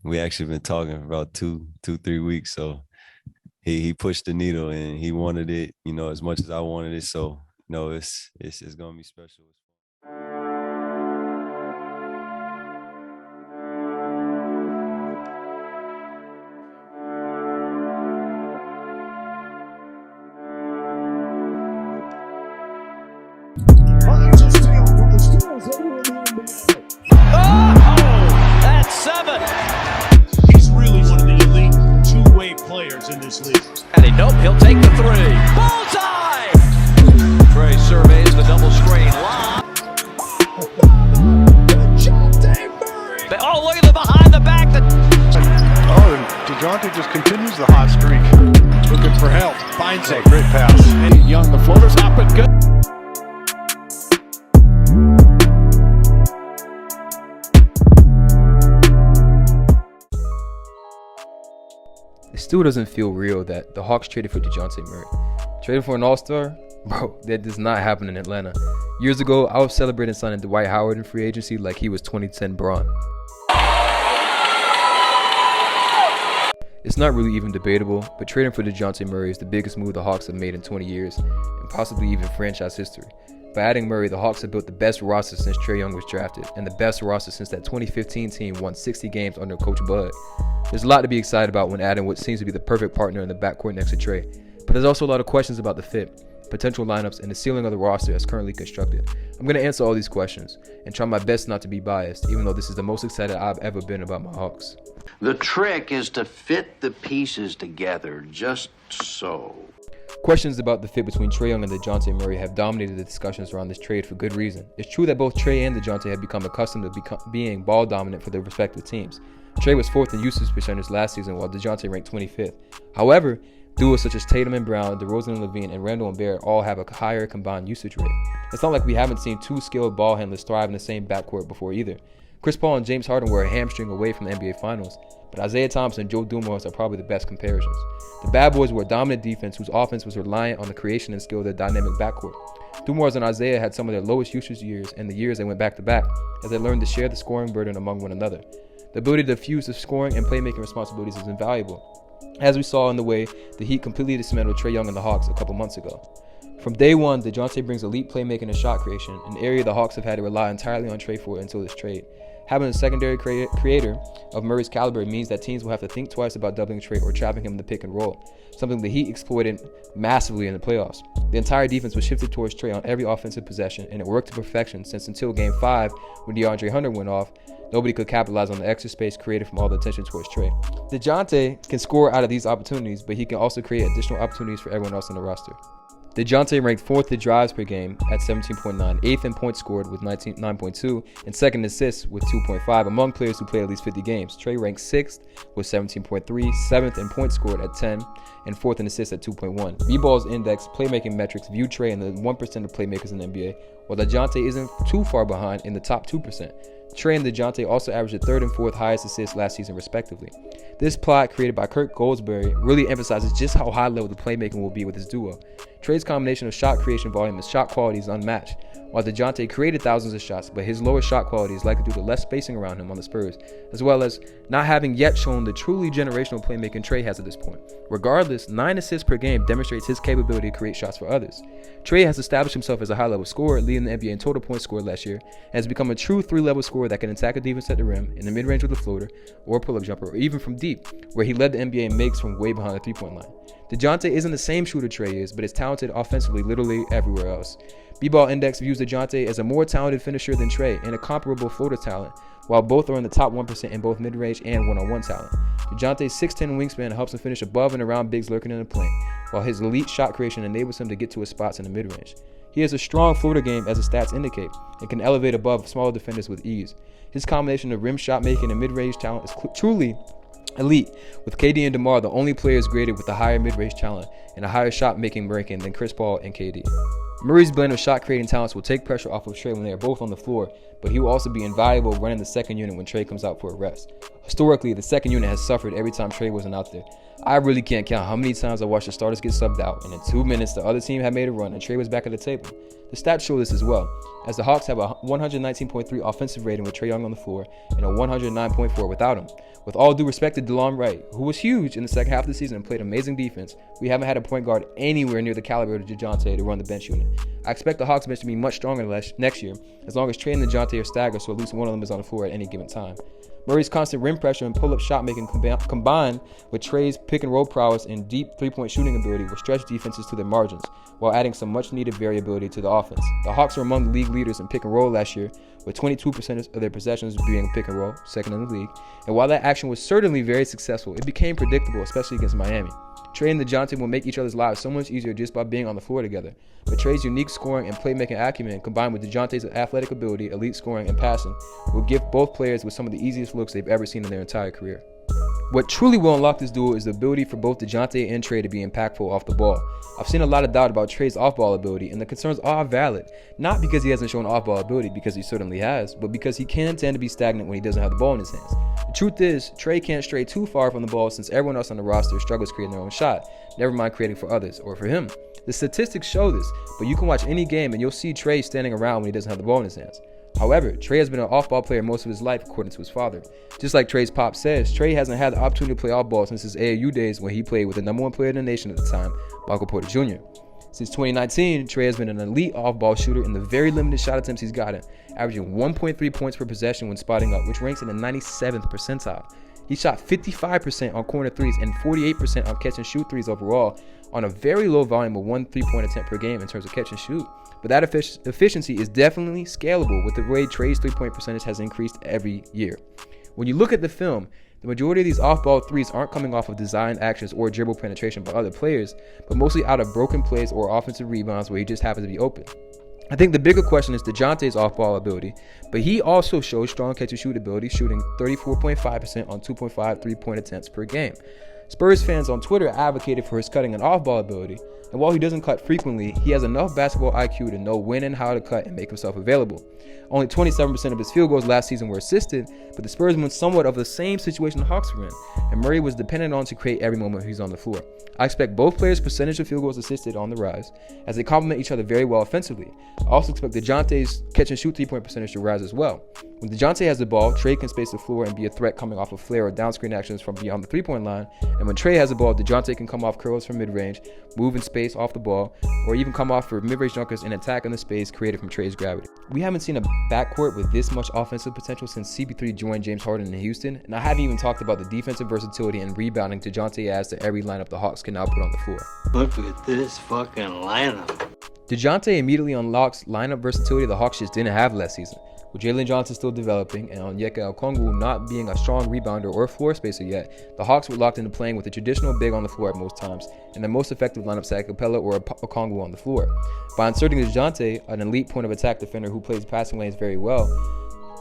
We actually been talking for about 3 weeks. So he pushed the needle and he wanted it, as much as I wanted it. So it's gonna be special. That's 7. He's really one of the elite two-way players in this league. And he'll take the 3. Bullseye! Trae surveys the double screen. Dejounte Murray! Oh, look at the behind the back. And Dejounte just continues the hot streak. Looking for help. Finds it. Great pass. And Young, the floater's up and good. It still doesn't feel real that the Hawks traded for Dejounte Murray. Traded for an all-star? Bro, that does not happen in Atlanta. Years ago, I was celebrating signing Dwight Howard in free agency like he was 2010 Braun. It's not really even debatable, but trading for Dejounte Murray is the biggest move the Hawks have made in 20 years, and possibly even franchise history. By adding Murray, the Hawks have built the best roster since Trae Young was drafted, and the best roster since that 2015 team won 60 games under Coach Bud. There's a lot to be excited about when adding what seems to be the perfect partner in the backcourt next to Trae, but there's also a lot of questions about the fit, potential lineups, and the ceiling of the roster as currently constructed. I'm going to answer all these questions, and try my best not to be biased, even though this is the most excited I've ever been about my Hawks. The trick is to fit the pieces together just so. Questions about the fit between Trae Young and Dejounte Murray have dominated the discussions around this trade for good reason. It's true that both Trae and Dejounte have become accustomed to being ball dominant for their respective teams. Trae was 4th in usage percentage last season, while Dejounte ranked 25th. However, duos such as Tatum and Brown, DeRozan and Levine, and Randall and Barrett all have a higher combined usage rate. It's not like we haven't seen two skilled ball handlers thrive in the same backcourt before either. Chris Paul and James Harden were a hamstring away from the NBA Finals, but Isaiah Thomas and Joe Dumars are probably the best comparisons. The Bad Boys were a dominant defense whose offense was reliant on the creation and skill of their dynamic backcourt. Dumars and Isaiah had some of their lowest usage years and the years they went back-to-back as they learned to share the scoring burden among one another. The ability to fuse the scoring and playmaking responsibilities is invaluable, as we saw in the way the Heat completely dismantled Trae Young and the Hawks a couple months ago. From day one, Dejounte brings elite playmaking and shot creation, an area the Hawks have had to rely entirely on Trae for until this trade. Having a secondary creator of Murray's caliber means that teams will have to think twice about doubling Trae or trapping him in the pick and roll, something the Heat exploited massively in the playoffs. The entire defense was shifted towards Trae on every offensive possession, and it worked to perfection since until Game 5, when DeAndre Hunter went off, nobody could capitalize on the extra space created from all the attention towards Trae. Dejounte can score out of these opportunities, but he can also create additional opportunities for everyone else on the roster. Dejounte ranked 4th in drives per game at 17.9, 8th in points scored with 9.2, and 2nd in assists with 2.5 among players who played at least 50 games. Trae ranked 6th with 17.3, 7th in points scored at 10, and 4th in assists at 2.1. B-Ball's index playmaking metrics view Trae in the 1% of playmakers in the NBA, while Dejounte isn't too far behind in the top 2%. Trae and Dejounte also averaged the 3rd and 4th highest assists last season, respectively. This plot, created by Kirk Goldsberry, really emphasizes just how high level the playmaking will be with this duo. Trae's combination of shot creation volume and shot quality is unmatched, while Dejounte created thousands of shots, but his lower shot quality is likely due to less spacing around him on the Spurs, as well as not having yet shown the truly generational playmaking Trae has at this point. Regardless, 9 assists per game demonstrates his capability to create shots for others. Trae has established himself as a high-level scorer, leading the NBA in total points scored last year, and has become a true 3-level scorer that can attack a defense at the rim, in the mid-range with a floater, or a pull-up jumper, or even from deep, where he led the NBA in makes from way behind the three-point line. Dejounte isn't the same shooter Trae is, but is talented offensively literally everywhere else. B-Ball Index views Dejounte as a more talented finisher than Trae and a comparable floater talent, while both are in the top 1% in both mid-range and one-on-one talent. Dejounte's 6'10 wingspan helps him finish above and around bigs lurking in the paint, while his elite shot creation enables him to get to his spots in the mid-range. He has a strong floater game, as the stats indicate, and can elevate above smaller defenders with ease. His combination of rim shot making and mid-range talent is truly elite, with KD and DeMar the only players graded with a higher mid-range talent and a higher shot-making ranking than Chris Paul and KD. Murray's blend of shot-creating talents will take pressure off of Trae when they are both on the floor, but he will also be invaluable running the second unit when Trae comes out for a rest. Historically, the second unit has suffered every time Trae wasn't out there. I really can't count how many times I watched the starters get subbed out, and in 2 minutes the other team had made a run and Trae was back at the table. The stats show this as well. as the Hawks have a 119.3 offensive rating with Trae Young on the floor and a 109.4 without him. With all due respect to DeLon Wright, who was huge in the second half of the season and played amazing defense, we haven't had a point guard anywhere near the caliber of Dejounte to run the bench unit. I expect the Hawks bench to be much stronger next year, as long as Trae and Dejounte are staggered, so at least one of them is on the floor at any given time. Murray's constant rim pressure and pull-up shot making combined with Trae's pick and roll prowess and deep three-point shooting ability will stretch defenses to their margins, while adding some much-needed variability to the offense. The Hawks are among the league leaders in pick and roll last year, with 22% of their possessions being pick and roll, second in the league. And while that action was certainly very successful, it became predictable, especially against Miami. Trae and Dejounte will make each other's lives so much easier just by being on the floor together. But Trae's unique scoring and playmaking acumen, combined with Dejounte's athletic ability, elite scoring, and passing, will give both players with some of the easiest looks they've ever seen in their entire career. What truly will unlock this duo is the ability for both Dejounte and Trae to be impactful off the ball. I've seen a lot of doubt about Trae's off-ball ability, and the concerns are valid. Not because he hasn't shown off-ball ability, because he certainly has, but because he can tend to be stagnant when he doesn't have the ball in his hands. The truth is, Trae can't stray too far from the ball since everyone else on the roster struggles creating their own shot, never mind creating for others, or for him. The statistics show this, but you can watch any game and you'll see Trae standing around when he doesn't have the ball in his hands. However, Trae has been an off-ball player most of his life, according to his father. Just like Trae's pop says, Trae hasn't had the opportunity to play off-ball since his AAU days when he played with the number one player in the nation at the time, Michael Porter Jr. Since 2019, Trae has been an elite off-ball shooter in the very limited shot attempts he's gotten, averaging 1.3 points per possession when spotting up, which ranks in the 97th percentile. He shot 55% on corner threes and 48% on catch and shoot threes overall, on a very low volume of 1 3-point attempt per game in terms of catch and shoot. But that efficiency is definitely scalable with the way Trae's three-point percentage has increased every year. When you look at the film, the majority of these off-ball threes aren't coming off of designed actions or dribble penetration by other players, but mostly out of broken plays or offensive rebounds where he just happens to be open. I think the bigger question is Dejounte's off-ball ability, but he also shows strong catch-and-shoot ability, shooting 34.5% on 2.5 three-point attempts per game. Spurs fans on Twitter advocated for his cutting and off-ball ability, and while he doesn't cut frequently, he has enough basketball IQ to know when and how to cut and make himself available. Only 27% of his field goals last season were assisted, but the Spurs were in somewhat of the same situation the Hawks were in, and Murray was dependent on to create every moment he's on the floor. I expect both players' percentage of field goals assisted on the rise, as they complement each other very well offensively. I also expect Dejounte's catch-and-shoot three-point percentage to rise as well. When Dejounte has the ball, Trae can space the floor and be a threat coming off of flare or down-screen actions from beyond the three-point line, and when Trae has the ball, Dejounte can come off curls from mid-range, move in space off the ball, or even come off for mid-range junkers and attack in the space created from Trae's gravity. We haven't seen a backcourt with this much offensive potential since CP3 joined James Harden in Houston, and I haven't even talked about the defensive versatility and rebounding Dejounte adds to every lineup the Hawks can now put on the floor. Look at this fucking lineup. Dejounte immediately unlocks lineup versatility the Hawks just didn't have last season. With Jalen Johnson still developing and Onyeka Okongwu not being a strong rebounder or floor spacer yet, the Hawks were locked into playing with a traditional big on the floor at most times, and the most effective lineup sat Capella or Okongwu on the floor. By inserting Dejounte, an elite point of attack defender who plays passing lanes very well,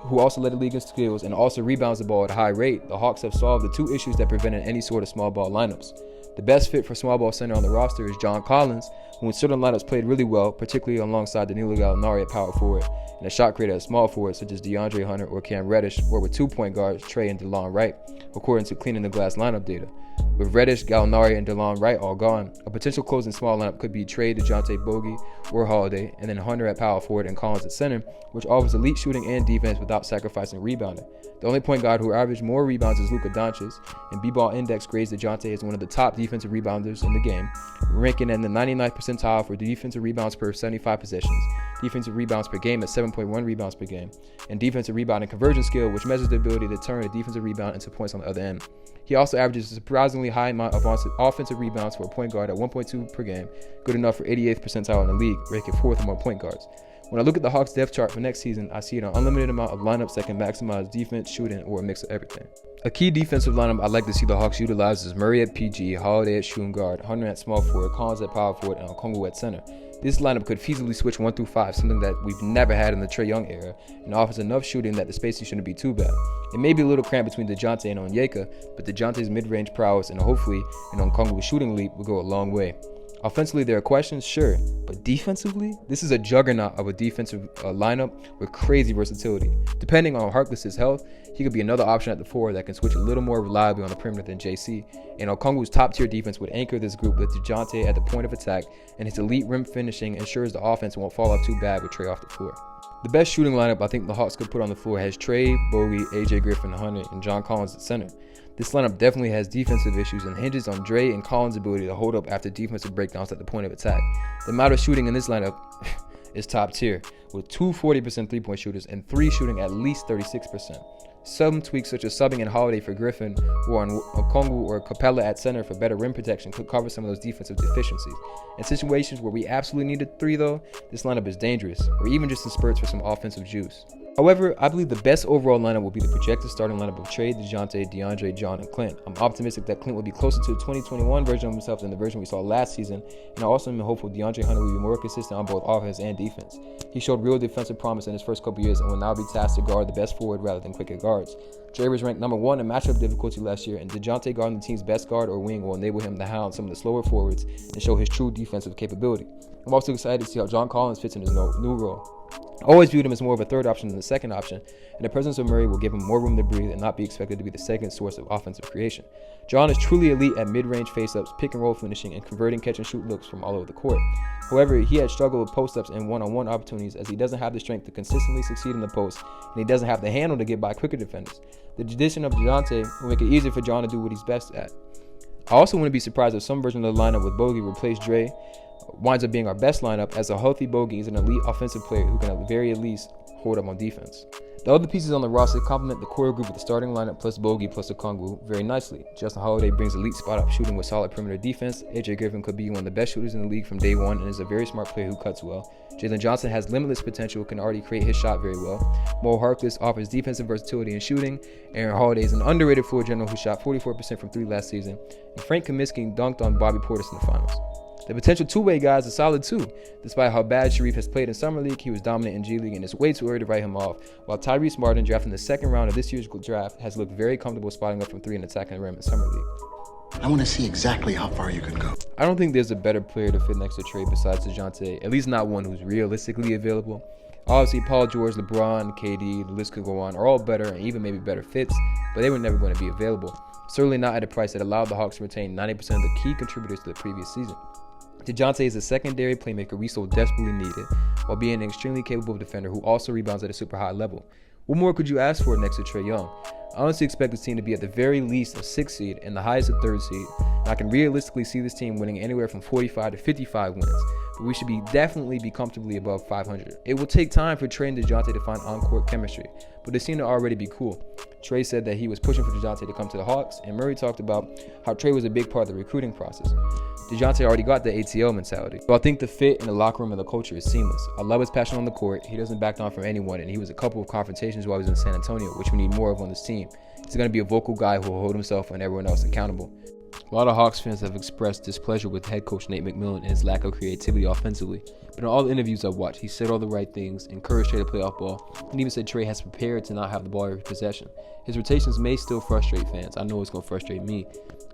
who also led the league in skills and also rebounds the ball at a high rate, the Hawks have solved the two issues that prevented any sort of small ball lineups. The best fit for small ball center on the roster is John Collins, who in certain lineups played really well, particularly alongside Danilo Gallinari at power forward, and a shot creator at small forward such as DeAndre Hunter or Cam Reddish, or with 2 point guards Trae and DeLon Wright, according to Cleaning the Glass lineup data. With Reddish, Gallinari, and DeLon Wright all gone, a potential closing small lineup could be Trae, Dejounte, Bogey, or Holiday, and then Hunter at power forward and Collins at center, which offers elite shooting and defense without sacrificing rebounding. The only point guard who averaged more rebounds is Luka Doncic, and B-Ball Index grades Dejounte as one of the top defensive rebounders in the game, ranking in the 99th percentile for defensive rebounds per 75 possessions, defensive rebounds per game at 7.1 rebounds per game, and defensive rebounding conversion skill, which measures the ability to turn a defensive rebound into points on the other end. He also averages a surprisingly high amount of offensive rebounds for a point guard at 1.2 per game, good enough for 88th percentile in the league, ranking 4th among point guards. When I look at the Hawks depth chart for next season, I see an unlimited amount of lineups that can maximize defense, shooting, or a mix of everything. A key defensive lineup I'd like to see the Hawks utilize is Murray at PG, Holiday at shooting guard, Hunter at small forward, Collins at power forward, and Okongwu at center. This lineup could feasibly switch 1 through 5, something that we've never had in the Trae Young era, and offers enough shooting that the spacing shouldn't be too bad. It may be a little cramped between Dejounte and Onyeka, but Dejounte's mid-range prowess and hopefully an Okongwu shooting leap will go a long way. Offensively, there are questions, sure, but defensively, this is a juggernaut of a defensive lineup with crazy versatility. Depending on Harkless's health, he could be another option at the 4 that can switch a little more reliably on the perimeter than JC, and Okongwu's top-tier defense would anchor this group with Dejounte at the point of attack, and his elite rim finishing ensures the offense won't fall off too bad with Trae off the floor. The best shooting lineup I think the Hawks could put on the floor has Trae, Bogey, AJ Griffin, Hunter, and John Collins at center. This lineup definitely has defensive issues and hinges on Dre and Collins' ability to hold up after defensive breakdowns at the point of attack. The amount of shooting in this lineup is top tier, with 2 40% three-point shooters and 3 shooting at least 36%. Some tweaks such as subbing in Holiday for Griffin or on Okongwu or Capella at center for better rim protection could cover some of those defensive deficiencies. In situations where we absolutely need a 3 though, this lineup is dangerous, or even just in spurts for some offensive juice. However, I believe the best overall lineup will be the projected starting lineup of Trae, Dejounte, DeAndre, John, and Clint. I'm optimistic that Clint will be closer to the 2021 version of himself than the version we saw last season, and I also am hopeful DeAndre Hunter will be more consistent on both offense and defense. He showed real defensive promise in his first couple years and will now be tasked to guard the best forward rather than quicker guards. Trae was ranked number 1 in matchup difficulty last year, and Dejounte guarding the team's best guard or wing will enable him to hound some of the slower forwards and show his true defensive capability. I'm also excited to see how John Collins fits in his new role. I always viewed him as more of a third option than the second option, and the presence of Murray will give him more room to breathe and not be expected to be the second source of offensive creation. John is truly elite at mid-range face-ups, pick-and-roll finishing, and converting catch-and-shoot looks from all over the court. However, he had struggled with post-ups and one-on-one opportunities as he doesn't have the strength to consistently succeed in the post, and he doesn't have the handle to get by quicker defenders. The addition of Dejounte will make it easier for John to do what he's best at. I also wouldn't be surprised if some version of the lineup with Bogey replaced Dre winds up being our best lineup, as a healthy Bogey is an elite offensive player who can at the very least hold up on defense. The other pieces on the roster complement the core group with the starting lineup plus Bogey plus Okongwu very nicely. Justin Holiday brings elite spot-up shooting with solid perimeter defense. AJ Griffin could be one of the best shooters in the league from day one and is a very smart player who cuts well. Jalen Johnson has limitless potential, can already create his shot very well. Mo Harkless offers defensive versatility and shooting. Aaron Holiday is an underrated floor general who shot 44% from 3 last season. And Frank Kaminsky dunked on Bobby Portis in the finals. The potential two-way guys are solid too. Despite how bad Sharif has played in Summer League, he was dominant in G League and it's way too early to write him off. While Tyrese Martin, drafted in the second round of this year's draft, has looked very comfortable spotting up from 3 and attacking the rim in Summer League. I want to see exactly how far you can go. I don't think there's a better player to fit next to Trae besides Dejounte, at least not one who's realistically available. Obviously, Paul George, LeBron, KD, the list could go on, are all better and even maybe better fits, but they were never going to be available. Certainly not at a price that allowed the Hawks to retain 90% of the key contributors to the previous season. Dejounte is a secondary playmaker we so desperately needed, while being an extremely capable defender who also rebounds at a super high level. What more could you ask for next to Trae Young? I honestly expect this team to be at the very least a 6th seed and the highest a 3rd seed, and I can realistically see this team winning anywhere from 45 to 55 wins, but we should definitely be comfortably above 500. It will take time for Trae and Dejounte to find on-court chemistry, but they seem to already be cool. Trae said that he was pushing for Dejounte to come to the Hawks, and Murray talked about how Trae was a big part of the recruiting process. Dejounte already got the ATL mentality, so I think the fit in the locker room and the culture is seamless. I love his passion on the court. He doesn't back down from anyone, and he was a couple of confrontations while he was in San Antonio, which we need more of on this team. He's going to be a vocal guy who will hold himself and everyone else accountable. A lot of Hawks fans have expressed displeasure with head coach Nate McMillan and his lack of creativity offensively, but in all the interviews I've watched, he said all the right things, encouraged Trae to play off ball, and even said Trae has prepared to not have the ball every possession. His rotations may still frustrate fans. I know it's going to frustrate me,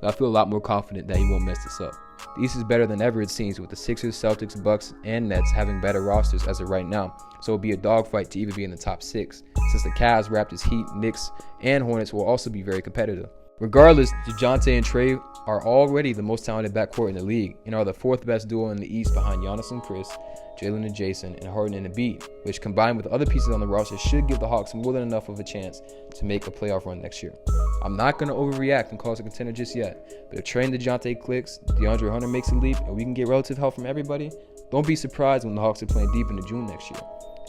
but I feel a lot more confident that he won't mess this up. The East is better than ever, it seems, with the Sixers, Celtics, Bucks, and Nets having better rosters as of right now, so it'll be a dogfight to even be in the top 6, since the Cavs, Raptors, Heat, Knicks, and Hornets will also be very competitive. Regardless, Dejounte and Trae are already the most talented backcourt in the league and are the 4th best duo in the East behind Giannis and Chris, Jalen and Jason, and Harden and Embiid, which combined with other pieces on the roster should give the Hawks more than enough of a chance to make a playoff run next year. I'm not going to overreact and call us a contender just yet, but if Trae and Dejounte clicks, DeAndre Hunter makes a leap, and we can get relative help from everybody, don't be surprised when the Hawks are playing deep into June next year.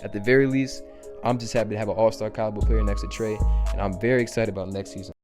At the very least, I'm just happy to have an all-star caliber player next to Trae, and I'm very excited about next season.